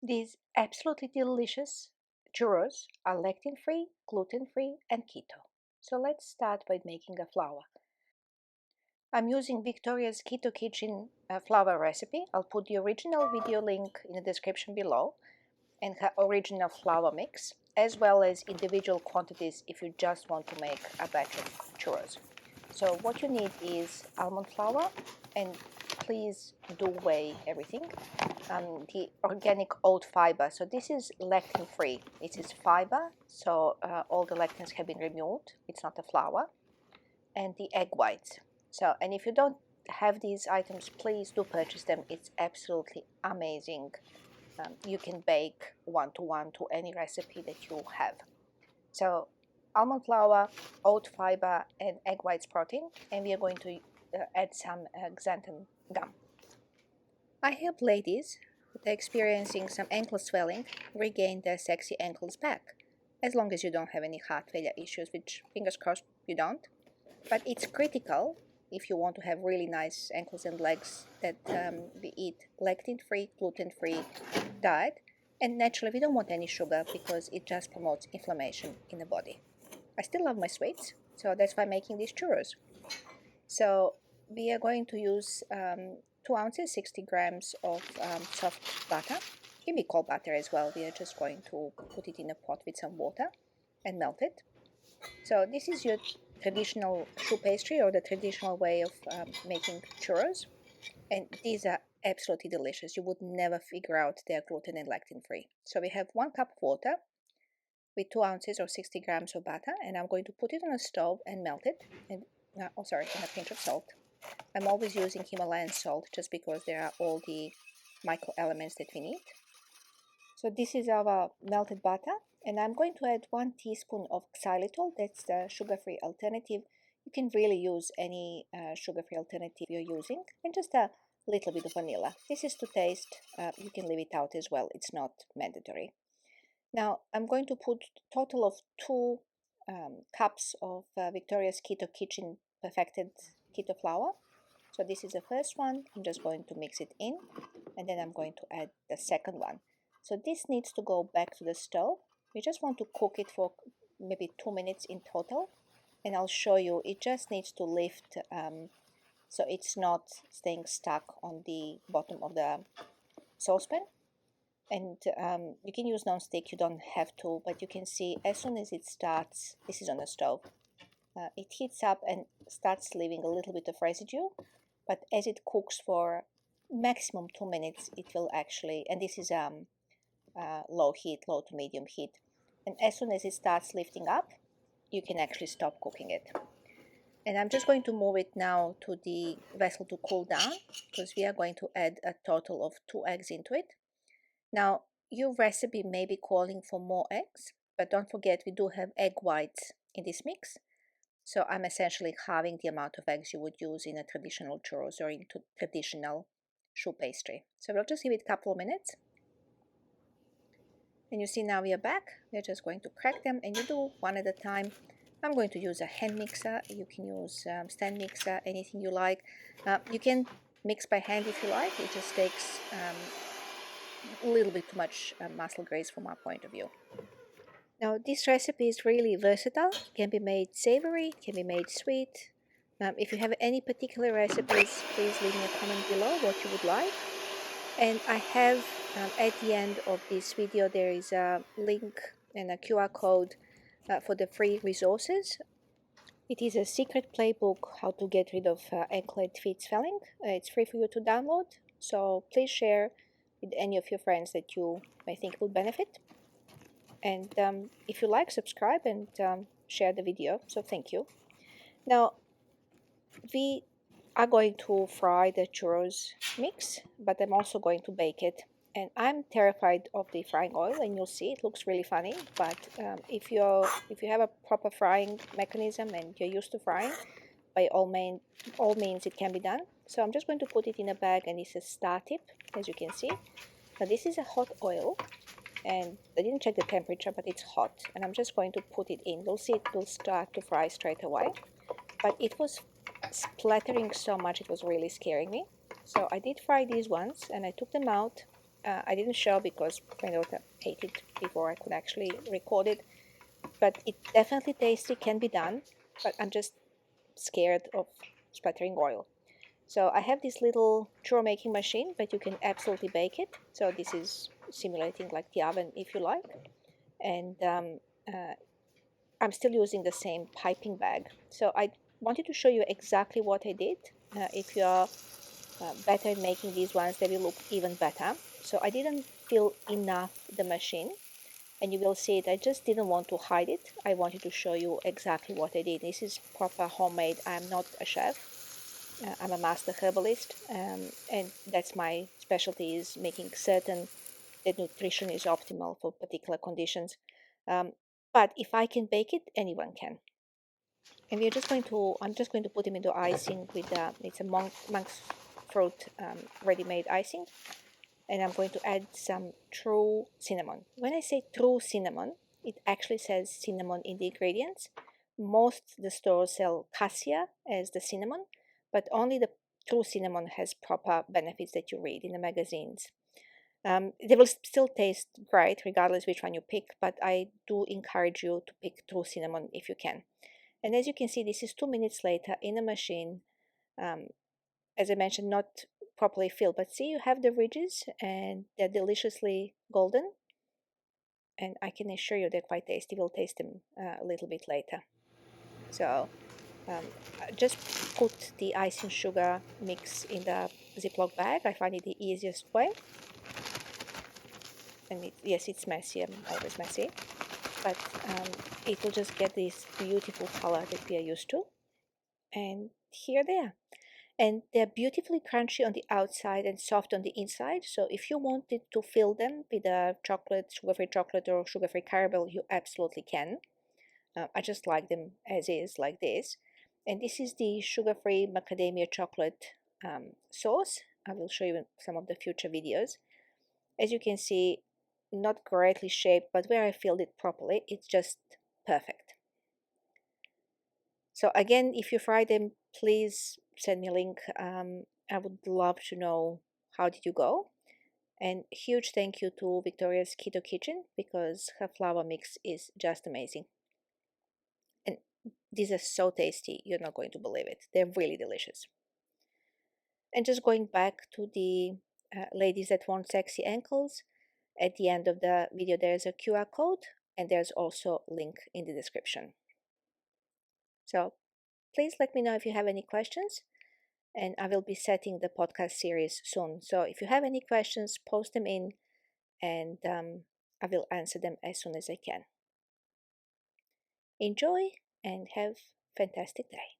These absolutely delicious churros are lectin-free, gluten-free, and keto. So let's start by making a flour. I'm using Victoria's Keto Kitchen flour recipe. I'll put the original video link in the description below and her original flour mix, as well as individual quantities if you just want to make a batch of churros. So what you need is almond flour, and please do weigh everything. The organic oat fiber. So this is lectin free. It is fiber, so all the lectins have been removed. It's not a flour. And the egg whites. So, and if you don't have these items, please do purchase them. It's absolutely amazing. You can bake one-to-one to any recipe that you have. So almond flour, oat fiber, and egg whites protein, and we are going to add some xanthan gum. I help ladies that are experiencing some ankle swelling regain their sexy ankles back, as long as you don't have any heart failure issues, which fingers crossed you don't. But it's critical if you want to have really nice ankles and legs that we eat lectin-free, gluten-free diet. And naturally, we don't want any sugar because it just promotes inflammation in the body. I still love my sweets, so that's why I'm making these churros. So we are going to use 2 ounces, 60 grams of soft butter. It can be cold butter as well. We are just going to put it in a pot with some water and melt it. So this is your traditional choux pastry, or the traditional way of making churros. And these are absolutely delicious. You would never figure out they're gluten and lectin free. So we have 1 cup of water with 2 ounces or 60 grams of butter, and I'm going to put it on a stove and melt it. And and a pinch of salt. I'm always using Himalayan salt just because there are all the micro elements that we need. So this is our melted butter, and I'm going to add 1 teaspoon of xylitol. That's the sugar-free alternative. You can really use any sugar-free alternative you're using, and just a little bit of vanilla. This is to taste. You can leave it out as well. It's not mandatory. Now I'm going to put a total of 2 cups of Victoria's Keto Kitchen perfected keto flour. So this is the first one. I'm just going to mix it in, and then I'm going to add the second one. So this needs to go back to the stove. We just want to cook it for maybe 2 minutes in total, and I'll show you. It just needs to lift, so it's not staying stuck on the bottom of the saucepan. And you can use non-stick, you don't have to, but you can see as soon as it starts, this is on the stove, it heats up and starts leaving a little bit of residue, but as it cooks for maximum 2 minutes, it will actually, and this is low heat, low to medium heat, and as soon as it starts lifting up, you can actually stop cooking it. And I'm just going to move it now to the vessel to cool down, because we are going to add a total of 2 eggs into it. Now, your recipe may be calling for more eggs, but don't forget we do have egg whites in this mix. So I'm essentially halving the amount of eggs you would use in a traditional churros or in traditional choux pastry. So we'll just give it a couple of minutes. And you see now we are back. We're just going to crack them, and you do one at a time. I'm going to use a hand mixer. You can use stand mixer, anything you like. You can mix by hand if you like. It just takes a little bit too much muscle grease from our point of view. Now this recipe is really versatile. It can be made savory, it can be made sweet. If you have any particular recipes, please leave me a comment below what you would like. And I have at the end of this video there is a link and a QR code for the free resources. It is a secret playbook how to get rid of anklet feet swelling. It's free for you to download, so please share with any of your friends that you may think would benefit. And if you like, subscribe and share the video. So thank you. Now we are going to fry the churros mix, but I'm also going to bake it. And I'm terrified of the frying oil, and you'll see it looks really funny. But if you have a proper frying mechanism and you're used to frying, by all means it can be done. So I'm just going to put it in a bag, and it's a star tip, as you can see. Now this is a hot oil, and I didn't check the temperature, but it's hot, and I'm just going to put it in. You'll see it will start to fry straight away, but it was splattering so much it was really scaring me. So I did fry these ones, and I took them out, I didn't show because my daughter ate it before I could actually record it, but it definitely tasty, can be done, but I'm just scared of splattering oil. So I have this little churro making machine, but you can absolutely bake it. So this is simulating like the oven if you like. And I'm still using the same piping bag. So I wanted to show you exactly what I did. If you're better at making these ones, they will look even better. So I didn't fill enough the machine, and you will see it. I just didn't want to hide it. I wanted to show you exactly what I did. This is proper homemade. I'm not a chef. I'm a master herbalist, and that's my specialty, is making certain that nutrition is optimal for particular conditions. Um, but if I can bake it, anyone can. And I'm just going to put them into icing with, it's a monk's fruit ready-made icing. And I'm going to add some true cinnamon. When I say true cinnamon, it actually says cinnamon in the ingredients. Most the stores sell cassia as the cinnamon, but only the true cinnamon has proper benefits that you read in the magazines. They will still taste great regardless which one you pick, but I do encourage you to pick true cinnamon if you can. And as you can see, this is 2 minutes later in the machine. Um, as I mentioned, not properly filled, but see, you have the ridges and they're deliciously golden. And I can assure you they're quite tasty. We'll taste them a little bit later. So just put the icing sugar mix in the Ziploc bag. I find it the easiest way. And yes, it's messy. I'm always messy. But it will just get this beautiful color that we are used to. And here they are. And they're beautifully crunchy on the outside and soft on the inside. So if you wanted to fill them with a chocolate, sugar-free chocolate or sugar-free caramel, you absolutely can. I just like them as is, like this. And this is the sugar-free macadamia chocolate sauce. I will show you in some of the future videos. As you can see, not greatly shaped, but where I filled it properly, it's just perfect. So again, if you fry them, please send me a link. I would love to know how did you go. And huge thank you to Victoria's Keto Kitchen, because her flour mix is just amazing. And these are so tasty, you're not going to believe it. They're really delicious. And just going back to the ladies that want sexy ankles, at the end of the video there's a QR code, and there's also a link in the description. So please let me know if you have any questions, and I will be setting the podcast series soon. So if you have any questions, post them in, and I will answer them as soon as I can. Enjoy and have a fantastic day.